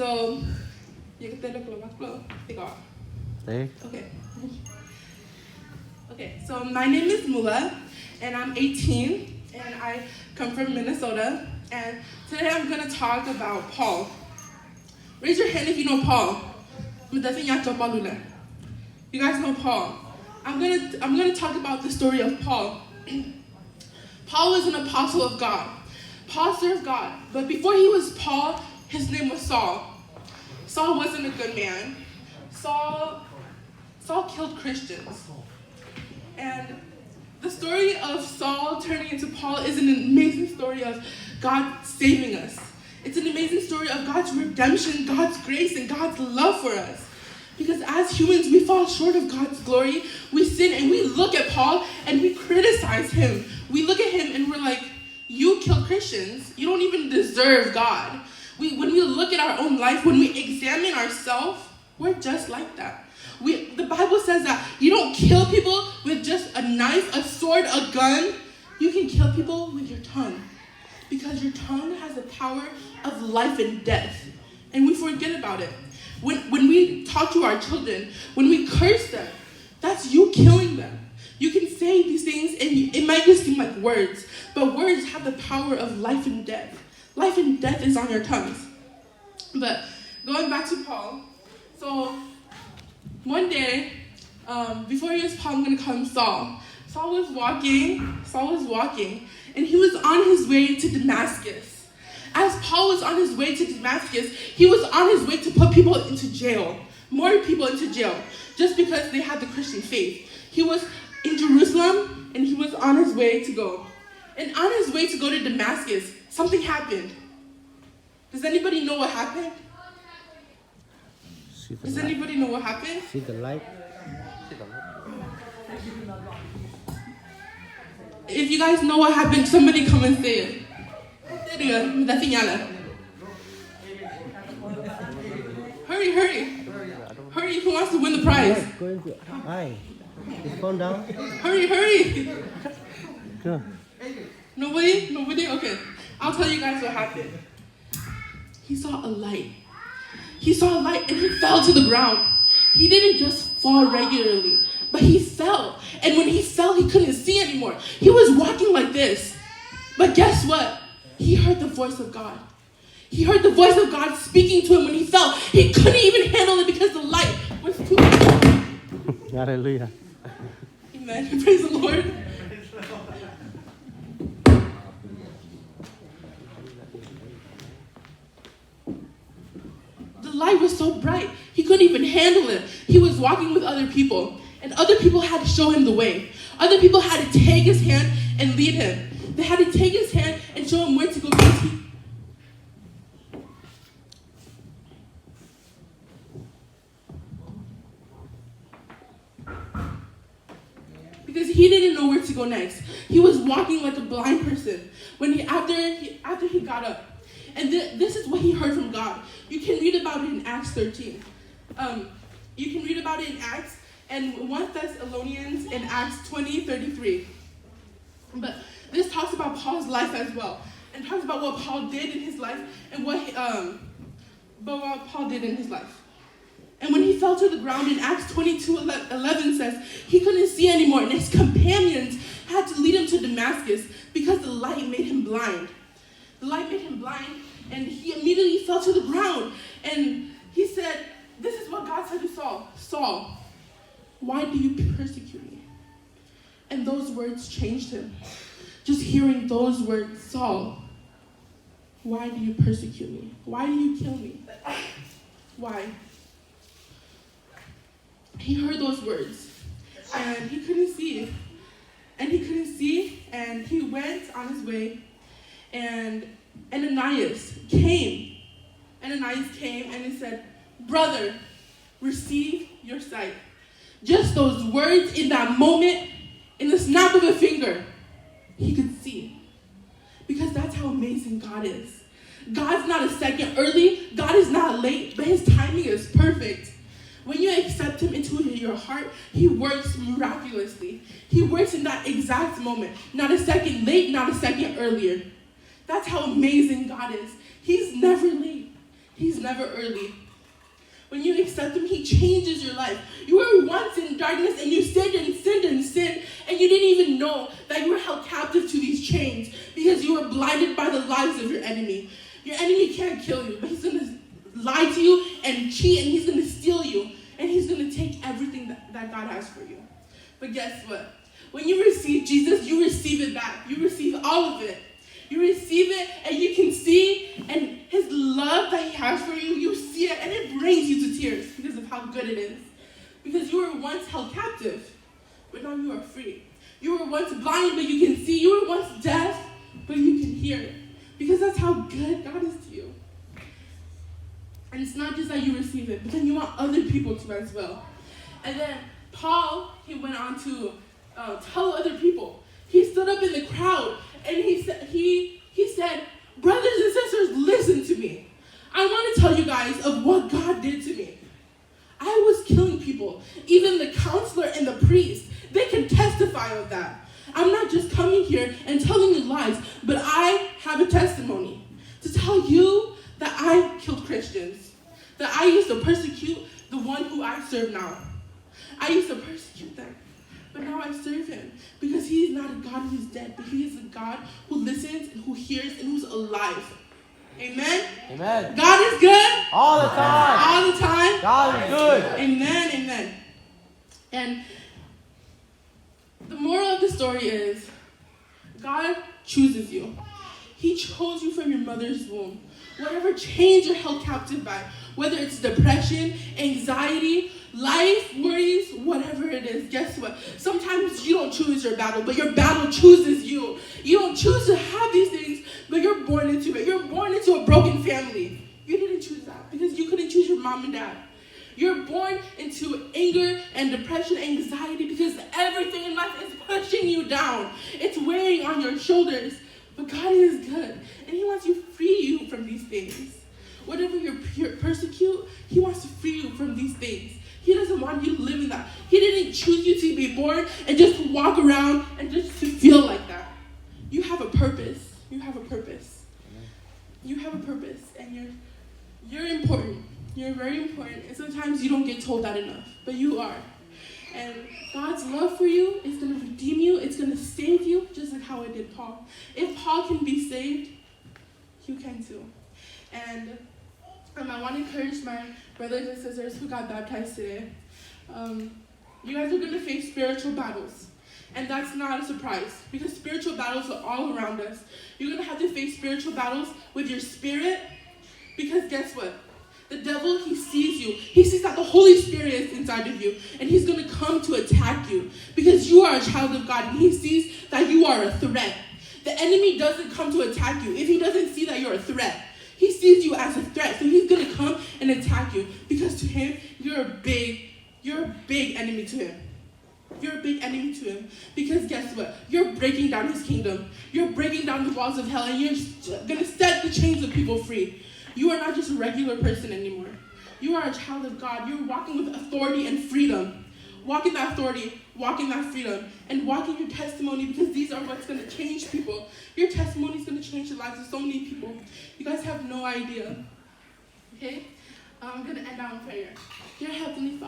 So, okay. Okay, so my name is Mula, and I'm 18, and I come from Minnesota. And today I'm going to talk about Paul. Raise your hand if you know Paul. You guys know Paul. I'm gonna talk about the story of Paul. Paul was an apostle of God. Paul served God, but before he was Paul, his name was Saul. Saul wasn't a good man. Saul killed Christians. And the story of Saul turning into Paul is an amazing story of God saving us. It's an amazing story of God's redemption, God's grace, and God's love for us. Because as humans, we fall short of God's glory. We sin and we look at Paul and we criticize him. We look at him and we're like, you kill Christians. You don't even deserve God. When we look at our own life, when we examine ourselves, we're just like that. The Bible says that you don't kill people with just a knife, a sword, a gun. You can kill people with your tongue. Because your tongue has the power of life and death. And we forget about it. When we talk to our children, when we curse them, that's you killing them. You can say these things and it might just seem like words, but words have the power of life and death. Life and death is on your tongues. But going back to Paul, so one day, before he was Paul, I'm going to call him Saul. Saul was walking, and he was on his way to Damascus. As Paul was on his way to Damascus, he was on his way to put people into jail, more people into jail, just because they had the Christian faith. He was in Jerusalem, and he was on his way to go. And on his way to go to Damascus, something happened. Does anybody know what happened? Does anybody know what happened? See the light. If you guys know what happened, somebody come and say it. Hurry. Hurry, who wants to win the prize? Hi. Is phone down? Hurry. Go. Nobody? Okay. I'll tell you guys what happened. He saw a light. And he fell to the ground. He didn't just fall regularly, but he fell. And when he fell, he couldn't see anymore. He was walking like this. But guess what? He heard the voice of God. He heard the voice of God speaking to him when he fell. He couldn't even handle it because the light was too bright. Hallelujah. Amen. Praise the Lord. The light was so bright, he couldn't even handle it. He was walking with other people, and other people had to show him the way. Other people had to take his hand and lead him. They had to take his hand and show him where to go because he didn't know where to go next. He was walking like a blind person after he got up. And this is what he heard from God. You can read about it in Acts 13. You can read about it in Acts and 1 Thessalonians in Acts 20:33. But this talks about Paul's life as well, and talks about what Paul did in his life and what Paul did in his life. And when he fell to the ground in Acts 22:11 says he couldn't see anymore, and his companions had to lead him to Damascus because the light made him blind. The light made him blind, and he immediately fell to the ground. And he said, this is what God said to Saul. Saul, why do you persecute me? And those words changed him. Just hearing those words, Saul, why do you persecute me? Why do you kill me? Why? He heard those words, and he couldn't see. And he went on his way, and Ananias came. Ananias came, and he said, brother, receive your sight. Just those words in that moment, in the snap of a finger, he could see. Because that's how amazing God is. God's not a second early, God is not late, but his timing is perfect. When you accept him into your heart, he works miraculously. He works in that exact moment. Not a second late, not a second earlier. That's how amazing God is. He's never late. He's never early. When you accept him, he changes your life. You were once in darkness and you sinned and sinned and sinned, and you didn't even know that you were held captive to these chains because you were blinded by the lies of your enemy. Your enemy can't kill you, but he's going to lie to you and cheat, and he's going to steal you, and he's going to take everything that God has for you. But guess what? When you receive Jesus, you receive it back. You receive all of it. You receive it, and you can see, and his love that he has for you, you see it, and it brings you to tears because of how good it is. Because you were once held captive, but now you are free. You were once blind, but you can see. You were once deaf, but you can hear. Because that's how good God is to you. And it's not just that you receive it, but then you want other people to as well. And then Paul, he went on to tell other people. He stood up in the crowd, and he said, brothers and sisters, listen to me. I want to tell you guys of what God did to me. I was killing people. Even the counselor and the priest, they can testify of that. I'm not just coming here and telling you lies, but I have a testimony to tell you that I killed Christians, that I used to persecute the one who I serve now. I used to persecute them, but now I serve him because he is not a God who's dead, but he is a God who listens and who hears and who's alive. Amen? Amen. God is good. All the time. All the time. God is good. Amen, amen. And the moral of the story is, God chooses you. He chose you from your mother's womb. Whatever chains you're held captive by, whether it's depression, anxiety, life, worries, whatever it is, guess what? Sometimes you don't choose your battle, but your battle chooses you. You don't choose to have these things, but you're born into it. You're born into a broken family. You didn't choose that because you couldn't choose your mom and dad. You're born into anger and depression, anxiety, because everything in life is pushing you down. It's weighing on your shoulders. But God is good, and he wants to free you from these things. Whatever you persecute, he wants to free you from these things. He doesn't want you to live in that. He didn't choose you to be born and just walk around and just to feel like that. You have a purpose. You have a purpose. You have a purpose, and you're important. You're very important, and sometimes you don't get told that enough, but you are. And God's love for you is going to redeem you. It's going to save you, just like how it did Paul. If Paul can be saved, you can too. And I want to encourage my brothers and sisters who got baptized today. You guys are going to face spiritual battles. And that's not a surprise, because spiritual battles are all around us. You're going to have to face spiritual battles with your spirit, because guess what? The devil, he sees you. He sees that the Holy Spirit is inside of you, and he's going to come to attack you because you are a child of God, and he sees that you are a threat. The enemy doesn't come to attack you if he doesn't see that you're a threat. He sees you as a threat, so he's going to come and attack you because to him, you're a big enemy to him. You're a big enemy to him because guess what? You're breaking down his kingdom. You're breaking down the walls of hell, and you're going to set the chains of people free. You are not just a regular person anymore. You are a child of God. You're walking with authority and freedom. Walk in that authority, walk in that freedom, and walk in your testimony, because these are what's going to change people. Your testimony is going to change the lives of so many people. You guys have no idea. Okay? I'm going to end out in prayer. Dear Heavenly Father,